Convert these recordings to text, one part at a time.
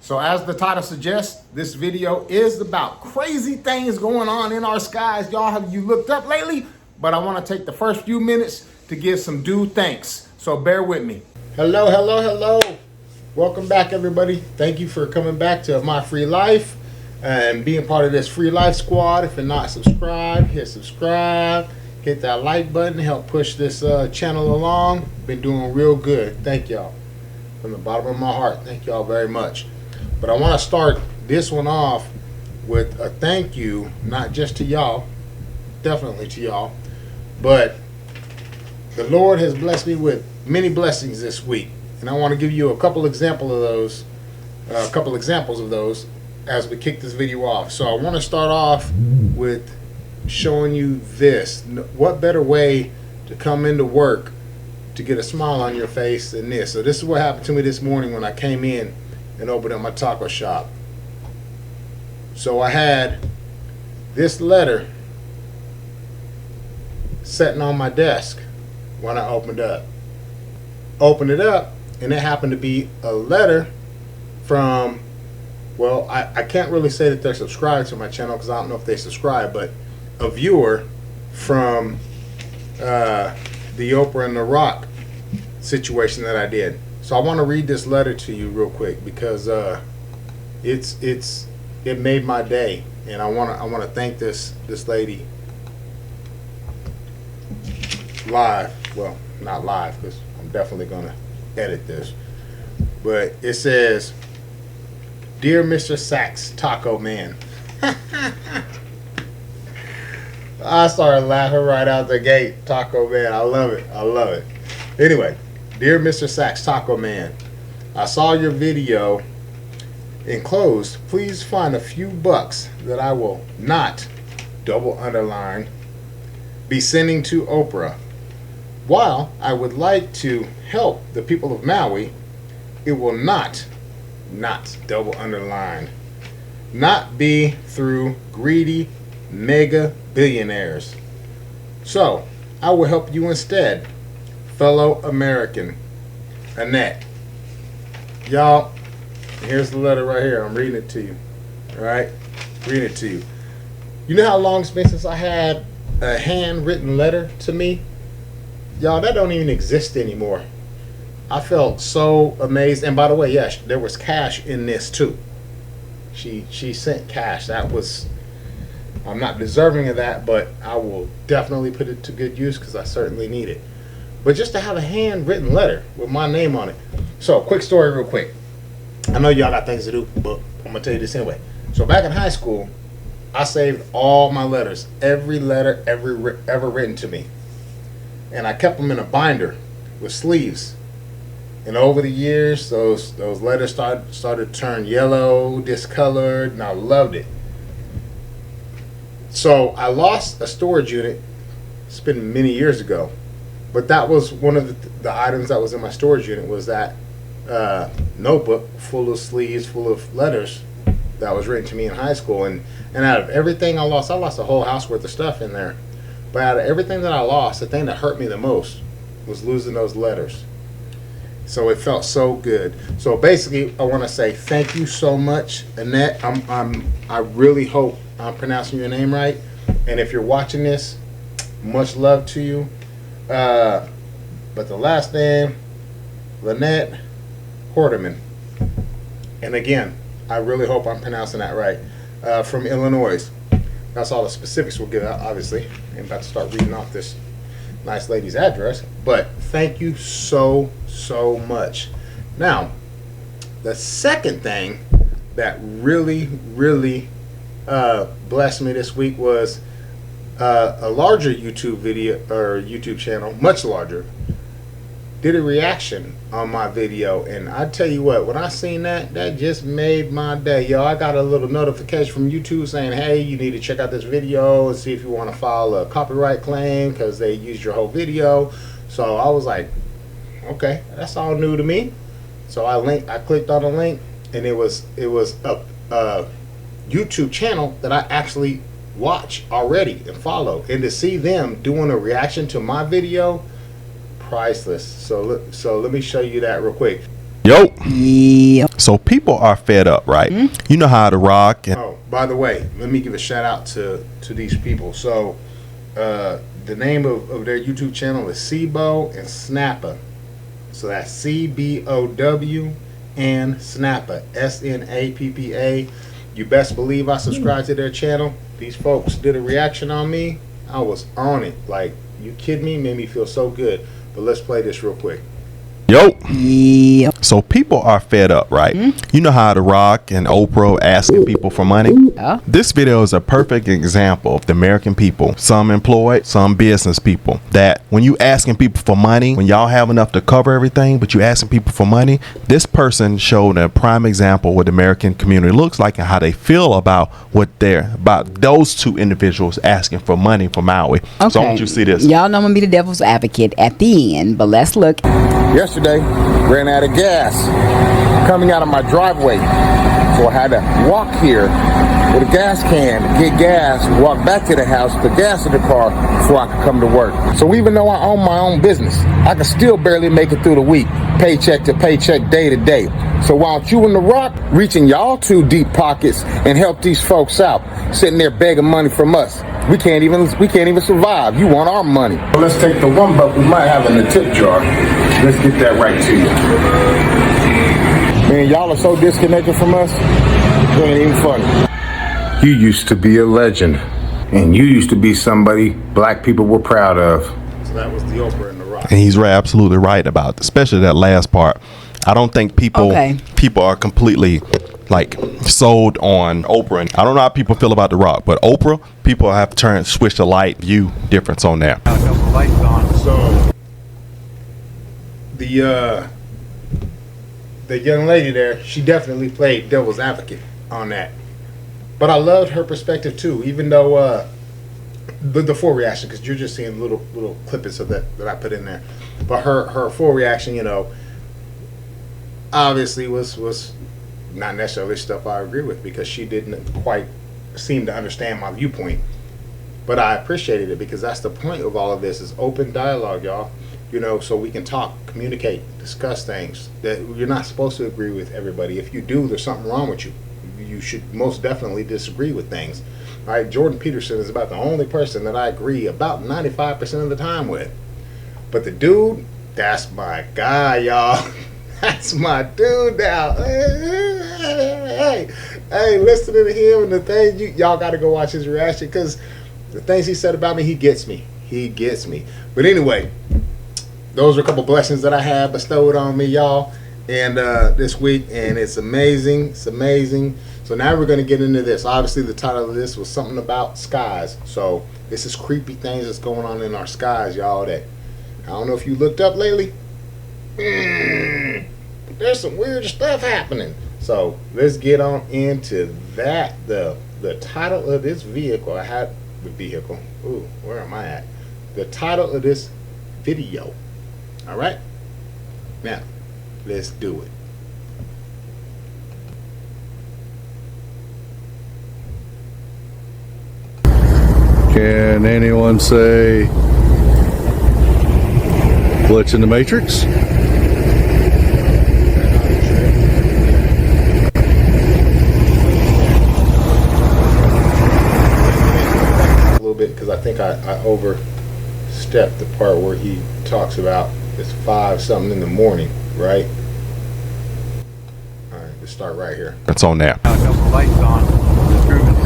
So as the title suggests, this video is about crazy things going on in our skies. Y'all, have you looked up lately? But I want to take the first few minutes to give some due thanks. So bear with me. Hello, hello, hello. Welcome back, everybody. Thank you for coming back to My Free Life and being part of this Free Life squad. If you're not subscribed, hit subscribe. Hit that like button. Help push this channel along. Been doing real good. Thank y'all. From the bottom of my heart, thank y'all very much. But I want to start this one off with a thank you, not just to y'all, definitely to y'all, but the Lord has blessed me with many blessings this week, and I want to give you a couple examples of those as we kick this video off. So I want to start off with showing you this. What better way to come into work to get a smile on your face than this? So this is what happened to me this morning when I came in and opened up my taco shop. So I had this letter sitting on my desk when I opened it up, and it happened to be a letter from, well, I can't really say that they're subscribed to my channel because I don't know if they subscribe, but a viewer from the Oprah and the Rock situation that I did. So I want to read this letter to you real quick because it made my day, and I want to thank this lady live. Well, not live because I'm definitely going to edit this. But it says, "Dear Mr. Sachs, Taco Man." I started laughing right out the gate. Taco Man, I love it. I love it. Anyway, "Dear Mr. Sachs, Taco Man, I saw your video enclosed. Please find a few bucks that I will not, double underline, be sending to Oprah. While I would like to help the people of Maui, it will not, double underline, not be through greedy mega billionaires. So I will help you instead, fellow American, Annette." Y'all, here's the letter right here. I'm reading it to you. All right? Reading it to you. You know how long it's been since I had a handwritten letter to me? Y'all, that don't even exist anymore. I felt so amazed. And by the way, yes, there was cash in this too. She sent cash. That was, I'm not deserving of that, but I will definitely put it to good use because I certainly need it. But just to have a handwritten letter with my name on it. So, quick story real quick. I know y'all got things to do, but I'm going to tell you this anyway. So, back in high school, I saved all my letters. Every letter ever written to me. And I kept them in a binder with sleeves. And over the years, those letters started to turn yellow, discolored, and I loved it. So, I lost a storage unit. It's been many years ago. But that was one of the items that was in my storage unit, was that notebook full of sleeves, full of letters that was written to me in high school. And out of everything I lost a whole house worth of stuff in there. But out of everything that I lost, the thing that hurt me the most was losing those letters. So it felt so good. So basically, I want to say thank you so much, Annette. I really hope I'm pronouncing your name right. And if you're watching this, much love to you. But the last name, Lynette Horderman. And again, I really hope I'm pronouncing that right. From Illinois. That's all the specifics we'll give out, obviously. I'm about to start reading off this nice lady's address. But thank you so much. Now, the second thing that really blessed me this week was a larger YouTube video or YouTube channel, much larger, did a reaction on my video. And I tell you what, when I seen that just made my day. Yo, I got a little notification from YouTube saying, hey, you need to check out this video and see if you want to file a copyright claim because they used your whole video. So I was like, okay, that's all new to me. So I clicked on the link, and it was a YouTube channel that I actually watch already and follow, and to see them doing a reaction to my video, priceless. So let me show you that real quick. Yo. Yeah. So people are fed up, right? You know how to rock. And Oh, by the way, let me give a shout out to these people. So, the name of their YouTube channel is Cbo and Snappa. So that's CBOW and Snappa, SNAPPA. You best believe I subscribed to their channel. These folks did a reaction on me. I was on it. Like, you kidding me? Made me feel so good. But let's play this real quick. yo. Yeah. So people are fed up, right? You know how to rock and Oprah asking people for money. Yeah. This video is a perfect example of the American people, some employed, some business people, that when you asking people for money, when y'all have enough to cover everything, but you asking people for money, this person showed a prime example what the American community looks like and how they feel about about those two individuals asking for money from Maui. Okay. So I want you to see this. Y'all know I'm gonna be the devil's advocate at the end, but let's look. Yesterday, ran out of gas coming out of my driveway. So I had to walk here with a gas can, get gas, walk back to the house, put gas in the car before I could come to work. So even though I own my own business, I can still barely make it through the week, paycheck to paycheck, day to day. So why don't you and The Rock reach in y'all two deep pockets and help these folks out, sitting there begging money from us? We can't even survive. You want our money. Well, let's take the $1 we might have in the tip jar. Let's get that right to you. Man, y'all are so disconnected from us. It ain't even funny. You used to be a legend, and you used to be somebody black people were proud of. So that was the Oprah and The Rock. And he's absolutely right about, especially that last part. I don't think people are completely like sold on Oprah. And I don't know how people feel about The Rock, but Oprah, people have switched the light view difference on there. So the young lady there, she definitely played devil's advocate on that. But I loved her perspective too, even though the full reaction, because you're just seeing little clippings of that I put in there. But her full reaction, you know, obviously was not necessarily stuff I agree with, because she didn't quite seem to understand my viewpoint. But I appreciated it, because that's the point of all of this, is open dialogue, y'all. You know, so we can talk, communicate, discuss things. That you're not supposed to agree with everybody. If you do, there's something wrong with you. You should most definitely disagree with things. All right, Jordan Peterson is about the only person that I agree about 95% of the time with. But the dude, that's my guy, y'all. That's my dude now. Hey, listening to him and the things, y'all got to go watch his reaction, because the things he said about me, he gets me. He gets me. But anyway, those are a couple blessings that I have bestowed on me, y'all, and this week, and it's amazing. It's amazing. So now we're going to get into this. Obviously, the title of this was something about skies. So this is creepy things that's going on in our skies, y'all, that I don't know if you looked up lately. There's some weird stuff happening. So let's get on into that. The title of this vehicle, I had the vehicle. Ooh, where am I at? The title of this video. All right. Now, let's do it. Can anyone say glitch in the Matrix? A little bit, because I think I overstepped the part where he talks about it's 5 something in the morning, right? All right, let's start right here. It's on there. Lights on. Just grooving to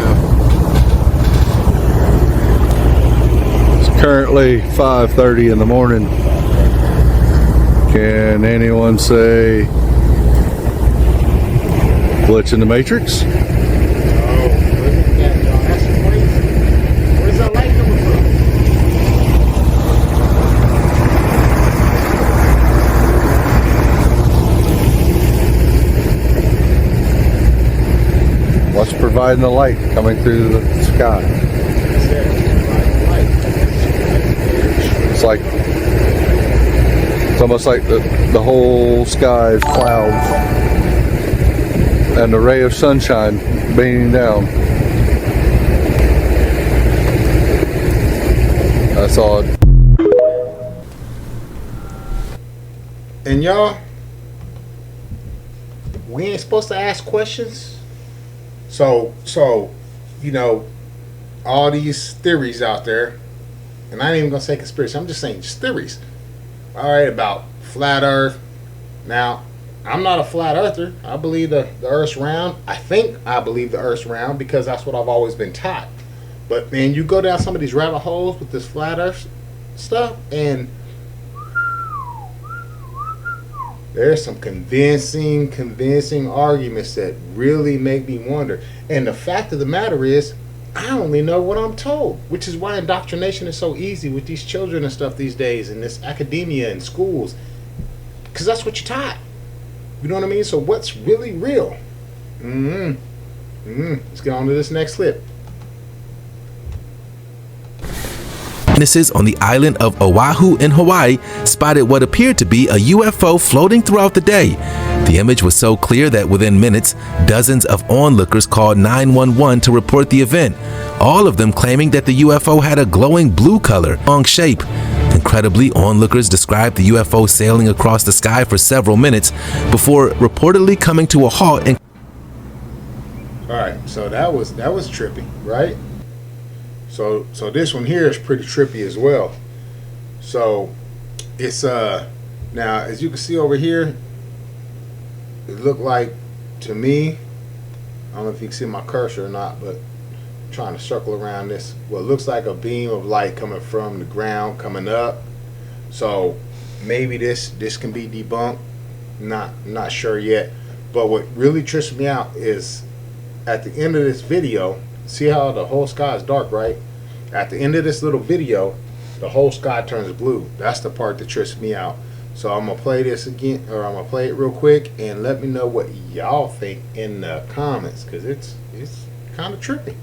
It's currently 5:30 in the morning. Can anyone say glitch in the Matrix? Oh, look at that, y'all. That's crazy. Where's that light coming from? What's providing the light coming through the sky? It's almost like the whole sky is clouds and a ray of sunshine beaming down. That's odd. And y'all, we ain't supposed to ask questions. So you know, all these theories out there, and I ain't even gonna say conspiracy. I'm just saying just theories. All right, about flat Earth. Now, I'm not a flat earther. I believe the Earth's round. I think I believe the Earth's round because that's what I've always been taught. But man, you go down some of these rabbit holes with this flat Earth stuff, and there's some convincing arguments that really make me wonder. And the fact of the matter is, I only know what I'm told, which is why indoctrination is so easy with these children and stuff these days, and this academia and schools, because that's what you're taught. You know what I mean? So what's really real? Let's get on to this next clip. Witnesses on the island of Oahu in Hawaii spotted what appeared to be a UFO floating throughout the day. The image was so clear that within minutes, dozens of onlookers called 911 to report the event, all of them claiming that the UFO had a glowing blue color, long shape. Incredibly, onlookers described the UFO sailing across the sky for several minutes before reportedly coming to a halt. And all right, so that was trippy, right? So this one here is pretty trippy as well. So it's now, as you can see over here, it looked like, to me, I don't know if you can see my cursor or not, but I'm trying to circle around this. Well, it looks like a beam of light coming from the ground, coming up. So maybe this can be debunked. Not sure yet. But what really trips me out is at the end of this video, see how the whole sky is dark, right? At the end of this little video, the whole sky turns blue. That's the part that trips me out. So I'm gonna play this again, or I'm gonna play it real quick, and let me know what y'all think in the comments, because it's kind of trippy.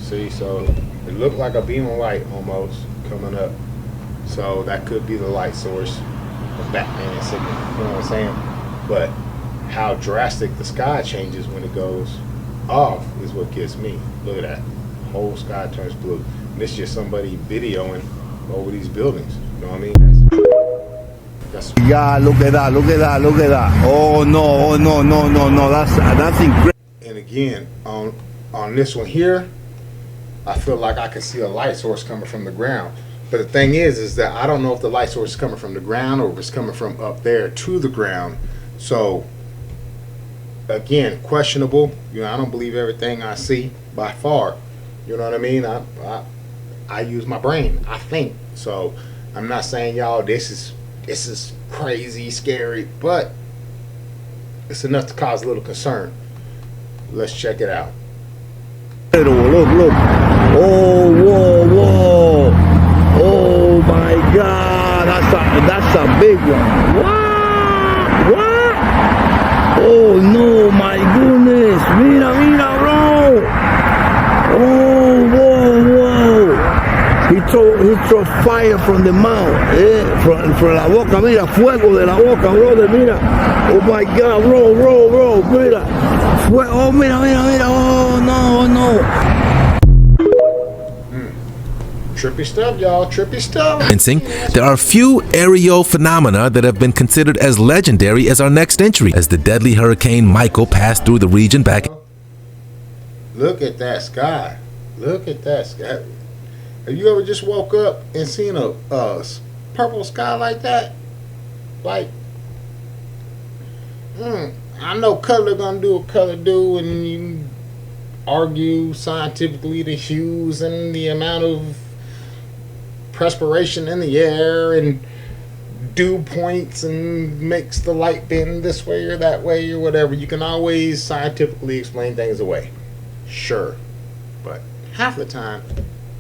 See, so it looked like a beam of light almost coming up. So that could be the light source of Batman signal. You know what I'm saying? But how drastic the sky changes when it goes off is what gets me. Look at that. The whole sky turns blue. And this is just somebody videoing over these buildings. You know what I mean? That's yeah, look at that, look at that, look at that. Oh no, that's incredible. And again, on this one here, I feel like I can see a light source coming from the ground. But the thing is that I don't know if the light source is coming from the ground or if it's coming from up there to the ground. So again, questionable. You know, I don't believe everything I see by far. You know what I mean? I use my brain. I think. So I'm not saying y'all this is crazy, scary, but it's enough to cause a little concern. Let's check it out. Look. Oh, whoa. Oh my God, that's a big one. What? Oh no, my goodness. Mira, bro. Oh, whoa. He throw fire from the mouth, from la boca. Mira, fuego de la boca, brother. Mira. Oh my God, bro. Mira. Oh, mira. Oh no. Trippy stuff, y'all. Trippy stuff. there are few aerial phenomena that have been considered as legendary as our next entry, as the deadly Hurricane Michael passed through the region back. Look at that sky. Look at that sky. Have you ever just woke up and seen a purple sky like that? Like, I know color gonna do what color do, and you argue scientifically the hues and the amount of perspiration in the air and dew points and makes the light bend this way or that way or whatever. You can always scientifically explain things away. Sure. But half the time,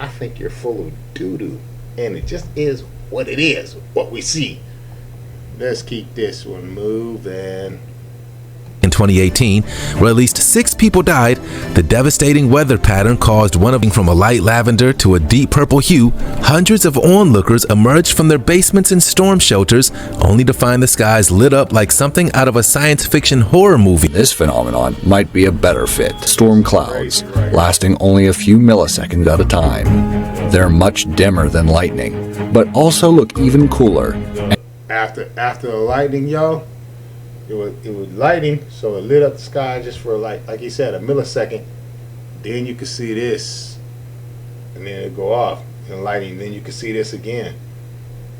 I think you're full of doo-doo. And it just is what it is, what we see. Let's keep this one moving. In 2018, where at least 6 people died, the devastating weather pattern caused one of them from a light lavender to a deep purple hue. Hundreds of onlookers emerged from their basements and storm shelters, only to find the skies lit up like something out of a science fiction horror movie. This phenomenon might be a better fit. Storm clouds, lasting only a few milliseconds at a time. They're much dimmer than lightning, but also look even cooler. After the lightning, y'all, it was lightning, so it lit up the sky just for like he said, a millisecond. Then you could see this, and then it go off and lightning. Then you could see this again.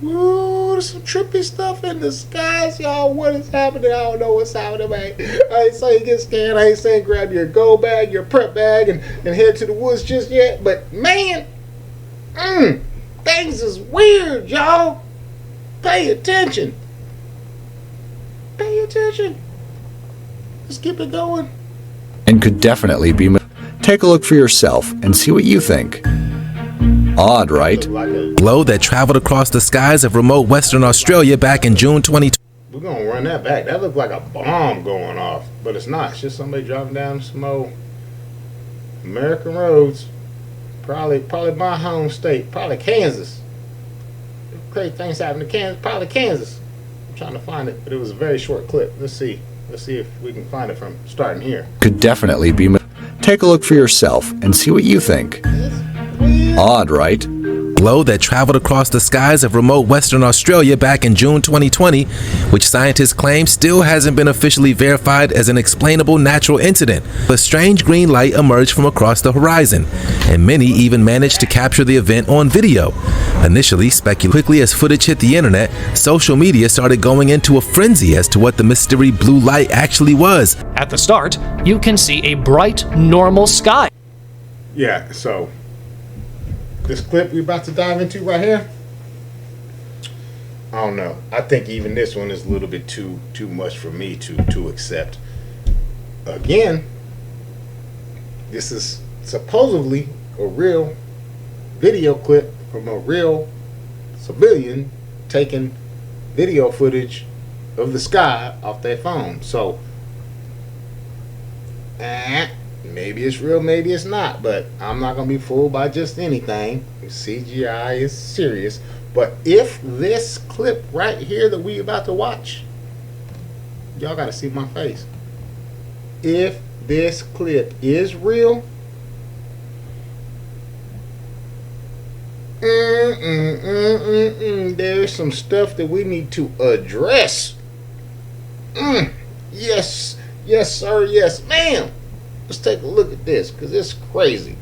Woo, there's some trippy stuff in the skies, y'all. What is happening? I don't know what's happening, man. I ain't saying get scared. I ain't saying grab your go bag, your prep bag, and head to the woods just yet. But man, things is weird, y'all. Pay attention. Pay attention. Let's keep it going. And could definitely be. Take a look for yourself and see what you think. Odd, right? Blow that traveled across the skies of remote Western Australia back in June 2020. We're gonna run that back. That looked like a bomb going off, but it's not. It's just somebody driving down some old American roads. Probably my home state. Probably Kansas. Crazy things happen in Kansas. Probably Kansas. I'm trying to find it, but it was a very short clip. Let's see if we can find it from starting here. Could definitely be. Take a look for yourself and see what you think. Odd, right? Blow that traveled across the skies of remote Western Australia back in June 2020, which scientists claim still hasn't been officially verified as an explainable natural incident. A strange green light emerged from across the horizon, and many even managed to capture the event on video. Initially speculated, quickly as footage hit the internet, social media started going into a frenzy as to what the mystery blue light actually was. At the start, you can see a bright, normal sky. Yeah, so this clip we're about to dive into right here, I don't know. I think even this one is a little bit too much for me to accept. Again, this is supposedly a real video clip from a real civilian taking video footage of the sky off their phone. So maybe it's real, maybe it's not, but I'm not gonna be fooled by just anything. CGI is serious. But if this clip right here that we about to watch, y'all gotta see my face. If this clip is real, there's some stuff that we need to address. Yes sir, yes ma'am. Let's take a look at this, because it's crazy.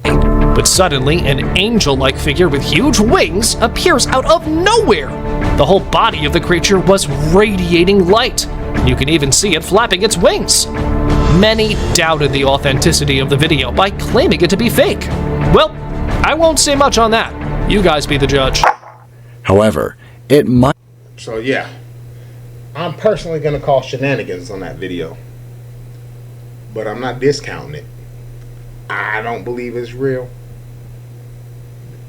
But suddenly, an angel-like figure with huge wings appears out of nowhere. The whole body of the creature was radiating light. You can even see it flapping its wings. Many doubted the authenticity of the video by claiming it to be fake. Well, I won't say much on that. You guys be the judge. However, it might. So yeah, I'm personally going to call shenanigans on that video, but I'm not discounting it. I don't believe it's real.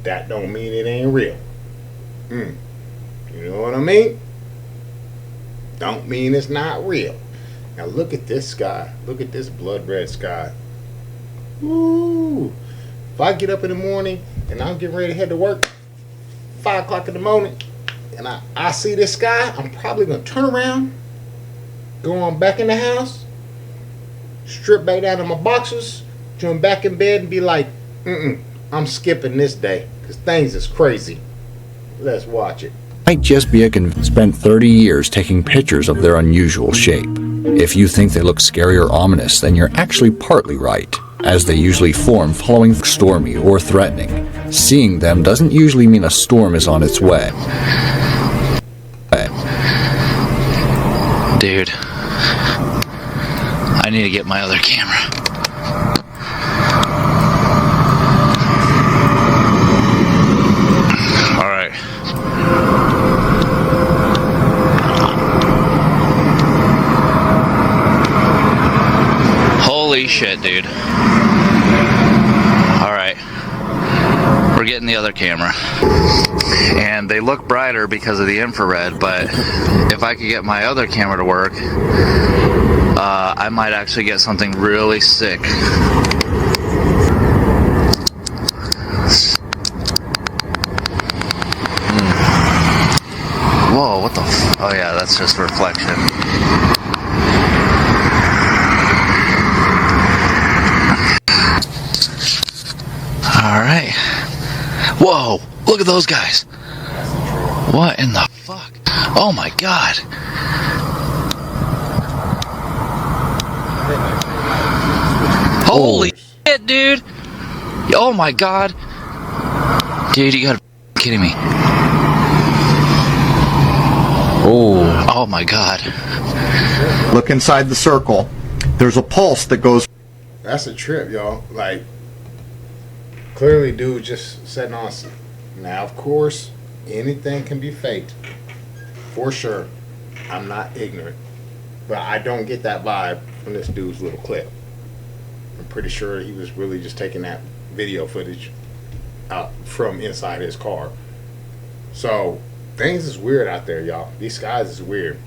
That don't mean it ain't real. You know what I mean? Don't mean it's not real. Now look at this sky. Look at this blood red sky. Ooh. If I get up in the morning and I'm getting ready to head to work, 5 o'clock in the morning, and I see this sky, I'm probably going to turn around, go on back in the house, strip back down to my boxers, jump back in bed and be like, I'm skipping this day because things is crazy. Let's watch it. Might just be spent 30 years taking pictures of their unusual shape. If you think they look scary or ominous, then you're actually partly right, as they usually form following stormy or threatening. Seeing them doesn't usually mean a storm is on its way. Dude, I need to get my other camera. Alright. Holy shit, dude. Alright. We're getting the other camera. And they look brighter because of the infrared, but if I could get my other camera to work, I might actually get something really sick. Whoa, what the oh yeah, that's just reflection. Alright. Whoa, look at those guys. What in the fuck? Oh my god. Holy shit, dude. Oh my god. Dude, you gotta be kidding me. Oh my god. Look inside the circle. There's a pulse that goes. That's a trip, y'all. Like, clearly dude just setting on some. Now, of course, anything can be faked. For sure. I'm not ignorant. But I don't get that vibe from this dude's little clip. I'm pretty sure he was really just taking that video footage out from inside his car. So, things is weird out there, y'all. These skies is weird.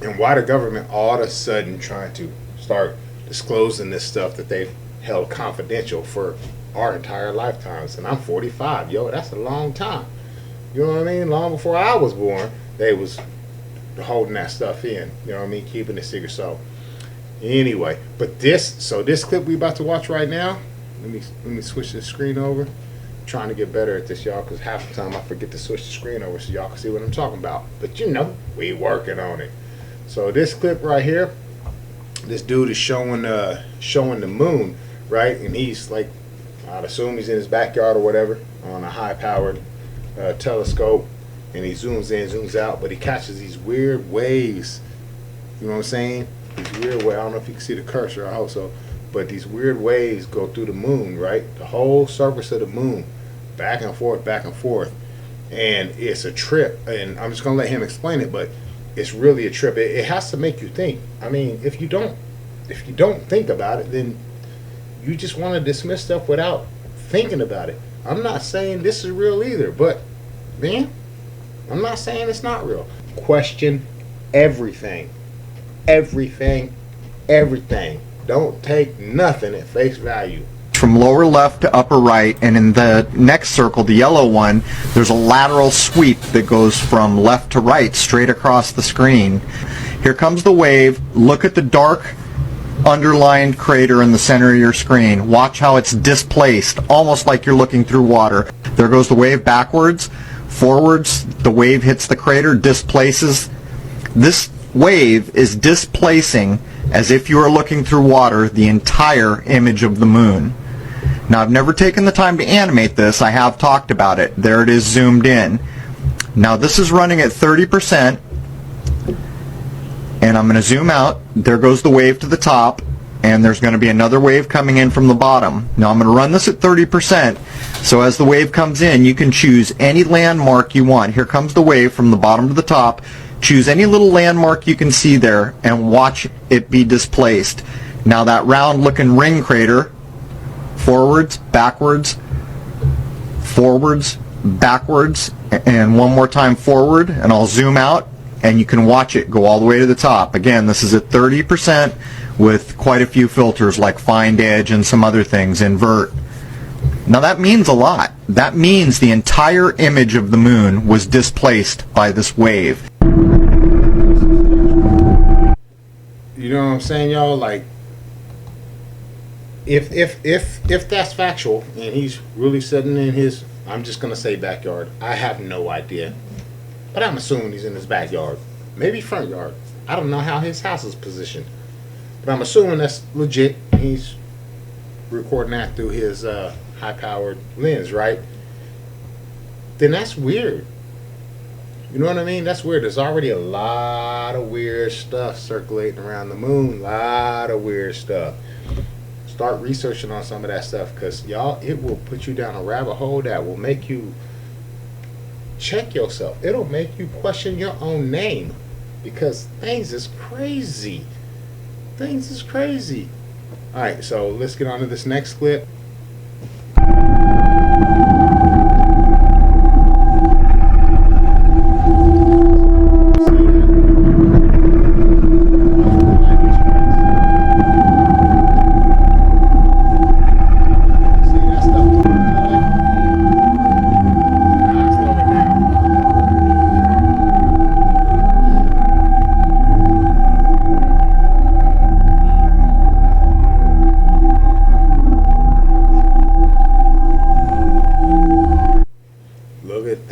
And why the government all of a sudden trying to start disclosing this stuff that they've held confidential for our entire lifetimes. And I'm 45, yo, that's a long time. You know what I mean? Long before I was born, they was holding that stuff in. You know what I mean? Keeping it secret. So anyway, but this clip we about to watch right now, let me switch the screen over. I'm trying to get better at this, y'all, because half the time I forget to switch the screen over so y'all can see what I'm talking about. But you know, we working on it. So this clip right here, this dude is showing the moon, right? And he's like, I'd assume he's in his backyard or whatever on a high-powered telescope, and he zooms in, zooms out, but he catches these weird waves. You know what I'm saying? These weird waves. I don't know if you can see the cursor. I hope so. But these weird waves go through the moon, right? The whole surface of the moon, back and forth, and it's a trip. And I'm just gonna let him explain it, but it's really a trip. It has to make you think. I mean, if you don't think about it, then you just want to dismiss stuff without thinking about it. I'm not saying this is real either, but man, I'm not saying it's not real. Question everything. Don't take nothing at face value. From lower left to upper right, and in the next circle, the yellow one, there's a lateral sweep that goes from left to right straight across the screen. Here comes the wave. Look at the dark underlined crater in the center of your screen. Watch how it's displaced, almost like you're looking through water. There goes the wave backwards, forwards, the wave hits the crater, displaces. This wave is displacing, as if you were looking through water, the entire image of the moon. Now, I've never taken the time to animate this. I have talked about it. There it is zoomed in. Now, this is running at 30%, and I'm going to zoom out. There goes the wave to the top, and there's going to be another wave coming in from the bottom. Now, I'm going to run this at 30%, so as the wave comes in, you can choose any landmark you want. Here comes the wave from the bottom to the top. Choose any little landmark you can see there and watch it be displaced. Now that round looking ring crater, forwards, backwards, and one more time forward, and I'll zoom out and you can watch it go all the way to the top. Again, this is at 30% with quite a few filters like find edge and some other things, invert. Now that means a lot. That means the entire image of the moon was displaced by this wave. You know what I'm saying, y'all? Like, if that's factual and he's really sitting in his, I'm just gonna say backyard. I have no idea, but I'm assuming he's in his backyard, maybe front yard. I don't know how his house is positioned, but I'm assuming that's legit. He's recording that through his high-powered lens, right? Then that's weird. You know what I mean? That's weird. There's already a lot of weird stuff circulating around the moon. A lot of weird stuff. Start researching on some of that stuff, because y'all, it will put you down a rabbit hole that will make you check yourself. It'll make you question your own name, because things is crazy. Things is crazy. Alright, so let's get on to this next clip.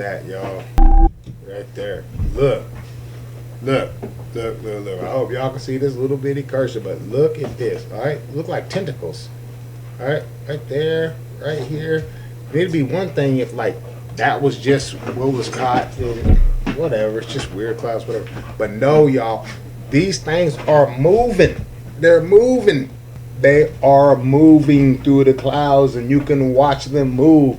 that, y'all. Right there. Look. Look. Look, look, look. I hope y'all can see this little bitty cursor, but look at this. Alright? Look like tentacles. Alright? Right there. Right here. It'd be one thing if like that was just what was caught in whatever. It's just weird clouds, whatever. But no, y'all. These things are moving. They're moving. They are moving through the clouds and you can watch them move.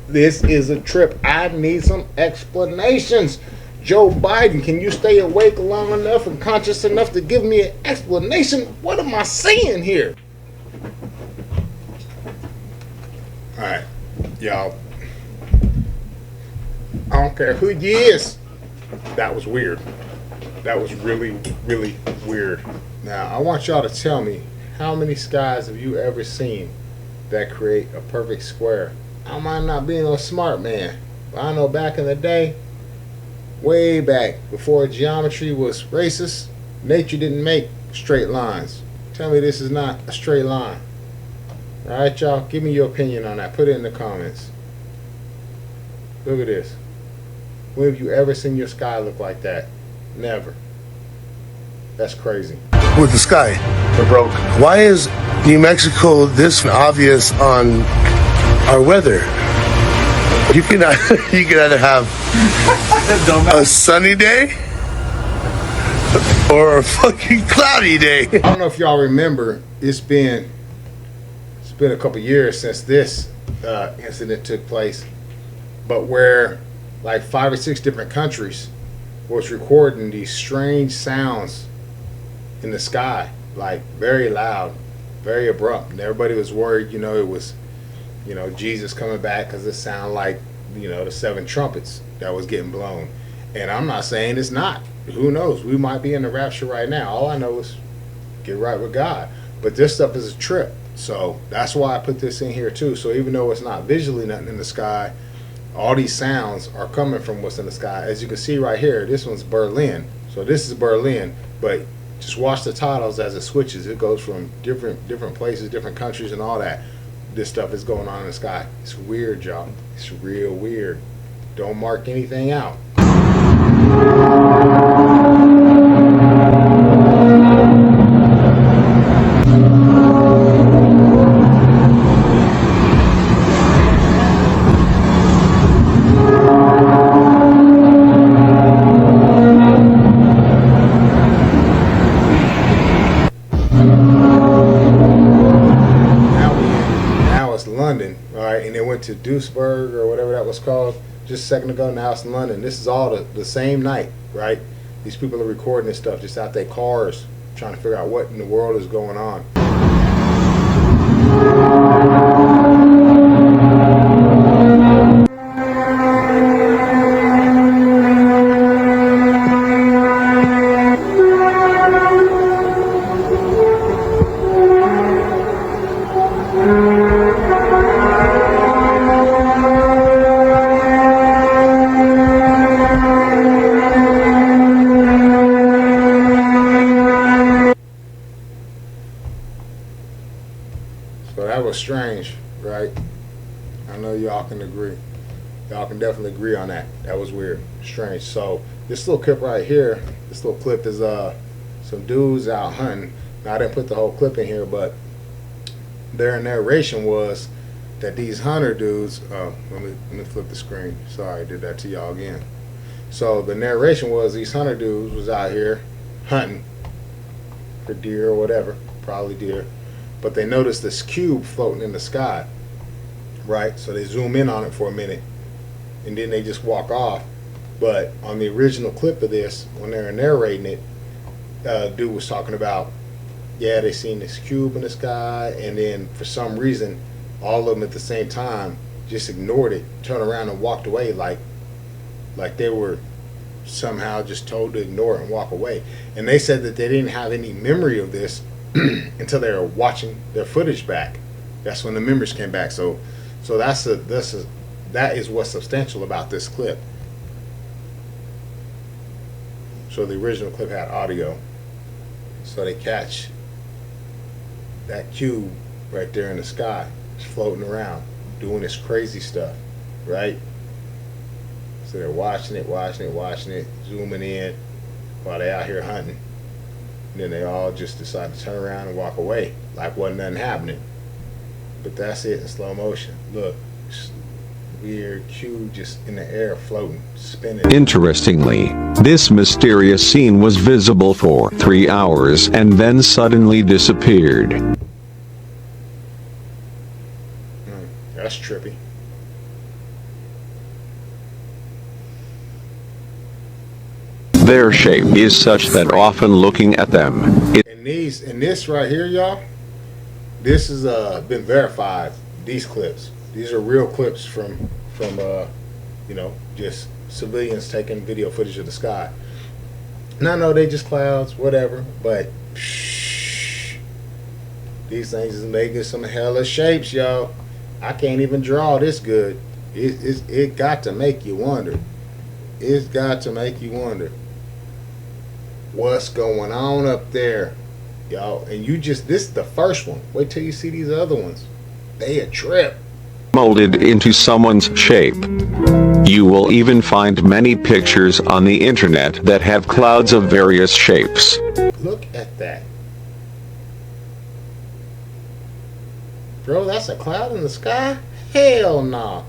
This is a trip. I need some explanations. Joe Biden, can you stay awake long enough and conscious enough to give me an explanation? What am I seeing here? Alright, y'all. I don't care who you is. That was weird. That was really, really weird. Now, I want y'all to tell me, how many skies have you ever seen that create a perfect square? I might not be no smart man, but I know back in the day, way back before geometry was racist, nature didn't make straight lines. Tell me this is not a straight line. Alright, y'all, give me your opinion on that. Put it in the comments. Look at this. When have you ever seen your sky look like that? Never. That's crazy. With the sky, we're broke. Why is New Mexico this obvious on our weather? You can either have a sunny day or a fucking cloudy day. I don't know if y'all remember, it's been a couple years since this incident took place, but where like 5 or 6 different countries was recording these strange sounds in the sky, like very loud, very abrupt, and everybody was worried, you know, it was, you know, Jesus coming back because it sounded like, you know, the 7 trumpets that was getting blown. And I'm not saying it's not. Who knows? We might be in the rapture right now. All I know is get right with God. But this stuff is a trip. So that's why I put this in here too. So even though it's not visually nothing in the sky, all these sounds are coming from what's in the sky. As you can see right here, this one's Berlin. So this is Berlin, but just watch the titles as it switches. It goes from different places, different countries and all that. This stuff is going on in the sky. It's weird, y'all. It's real weird. Don't mark anything out. To Duisburg or whatever that was called just a second ago. Now it's in London. This is all the same night, right? These people are recording this stuff just out their cars trying to figure out what in the world is going on. So that was strange, right? I know y'all can agree. Y'all can definitely agree on that. That was weird, strange. So this little clip right here, this little clip is some dudes out hunting. Now I didn't put the whole clip in here, but their narration was that these hunter dudes, let me flip the screen. Sorry, I did that to y'all again. So the narration was these hunter dudes was out here hunting for deer or whatever, probably deer. But they noticed this cube floating in the sky, right? So they zoom in on it for a minute, and then they just walk off. But on the original clip of this, when they were narrating it, dude was talking about, yeah, they seen this cube in the sky, and then for some reason, all of them at the same time just ignored it, turned around and walked away like they were somehow just told to ignore it and walk away. And they said that they didn't have any memory of this until they were watching their footage back. That's when the memories came back. So that is what's substantial about this clip. So the original clip had audio. So they catch that cube right there in the sky, it's floating around, doing this crazy stuff, right? So they're watching it, zooming in while they out here hunting. And then they all just decide to turn around and walk away like wasn't nothing happening. But that's it in slow motion. Look, weird cube just in the air floating, spinning. Interestingly, this mysterious scene was visible for 3 hours and then suddenly disappeared. That's trippy. Their shape is such that often looking at them, And this right here, y'all, this has been verified. These clips, these are real clips from you know, just civilians taking video footage of the sky. And I know they just clouds, whatever, but these things is making some hella shapes, y'all. I can't even draw this good. It got to make you wonder. It's got to make you wonder what's going on up there, y'all. And this is the first one. Wait till you see these other ones. They a trip. molded into someone's shape. You will even find many pictures on the internet that have clouds of various shapes. Look at that. Bro, that's a cloud in the sky? Hell no.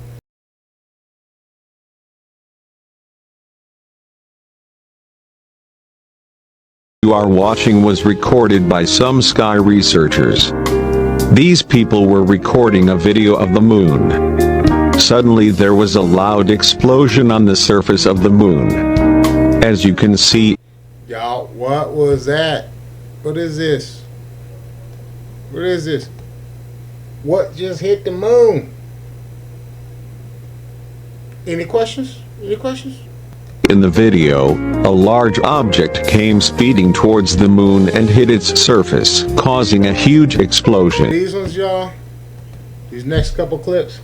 You are watching was recorded by some sky researchers. These people were recording a video of the moon. Suddenly there was a loud explosion on the surface of the moon. As you can see, Y'all, what was that? What is this? What is this? What just hit the moon? Any questions? Any questions? in the video, a large object came speeding towards the moon and hit its surface, causing a huge explosion. These ones, y'all, these next couple clips,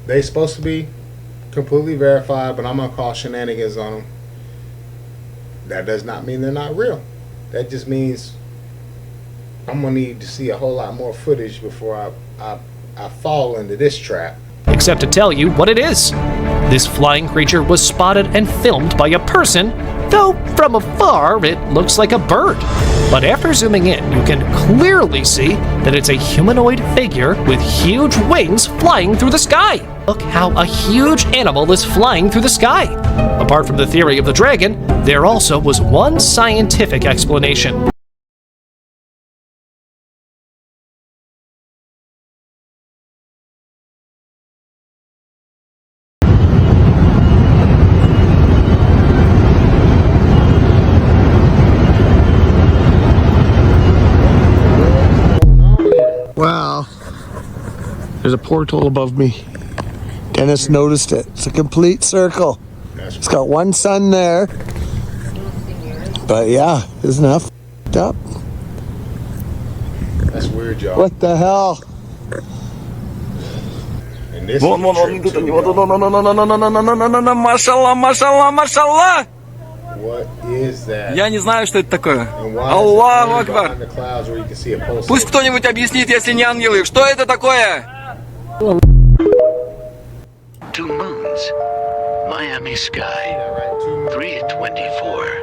they supposed to be completely verified, but I'm gonna call shenanigans on them. That does not mean they're not real. That just means I'm gonna need to see a whole lot more footage before I fall into this trap. Except to tell you what it is. This flying creature was spotted and filmed by a person, though from afar it looks like a bird. But after zooming in, you can clearly see that it's a humanoid figure with huge wings flying through the sky. Look how a huge animal is flying through the sky. Apart from the theory of the dragon, there also was one scientific explanation. Wow. There's a portal above me. Dennis noticed it. It's a complete circle. It's got one sun there. But yeah, isn't that f***ed up? That's weird, y'all. What the hell? And this No, no, no, no, no, no, no, no, no, машалла, машалла, машалла! What is that? Я не знаю, что это такое. And why is Аллаху it Акбар. behind the clouds where you can see a pulsar? Пусть кто-нибудь объяснит, если не ангелы. Что это такое? Two moons. Miami sky. 3:24.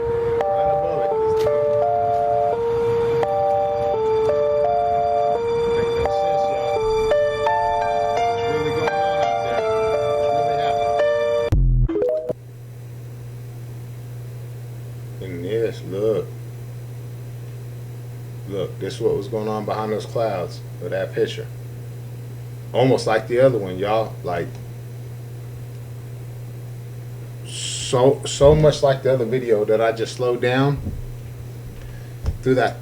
And yes, look, this is what was going on behind those clouds of that picture. Almost like the other one, y'all. Like so much like the other video that I just slowed down through that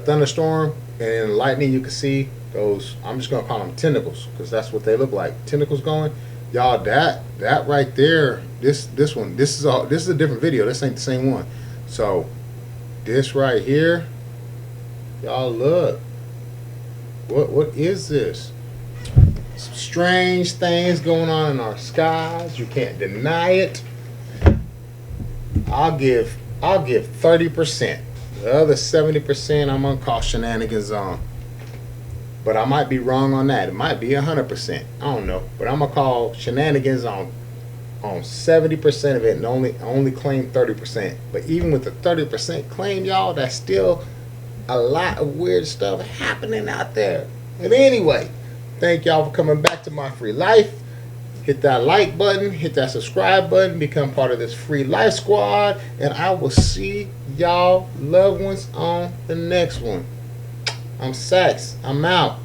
thunderstorm and lightning. You can see those. I'm just gonna call them tentacles because that's what they look like. Tentacles going, y'all. That right there. This one. This is a different video. This ain't the same one. So this right here, y'all look. What is this? Some strange things going on in our skies. You can't deny it. I'll give 30%. The other 70% I'm gonna call shenanigans on. But I might be wrong on that. It might be 100%. I don't know. But I'm gonna call shenanigans on 70% of it and only claim 30%. But even with the 30% claim, y'all, that's still a lot of weird stuff happening out there. But anyway, thank y'all for coming back to my free life. Hit that like button, hit that subscribe button, become part of this free life squad, and I will see y'all loved ones on the next one. I'm Sax. I'm out.